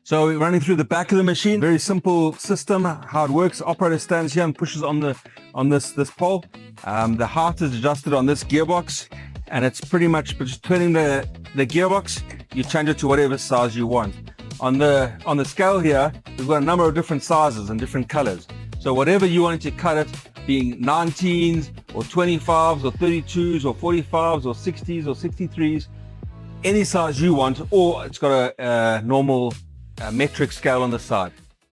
So we're running through the back of the machine. Very simple system. How it works: operator stands here and pushes on this pole. The height is adjusted on this gearbox, and it's pretty much just turning the gearbox. You change it to whatever size you want. On the scale here, we've got a number of different sizes and different colors. So whatever you want to cut it, being 19s or 25s or 32s or 45s or 60s or 63s, any size you want, or it's got a normal metric scale on the side.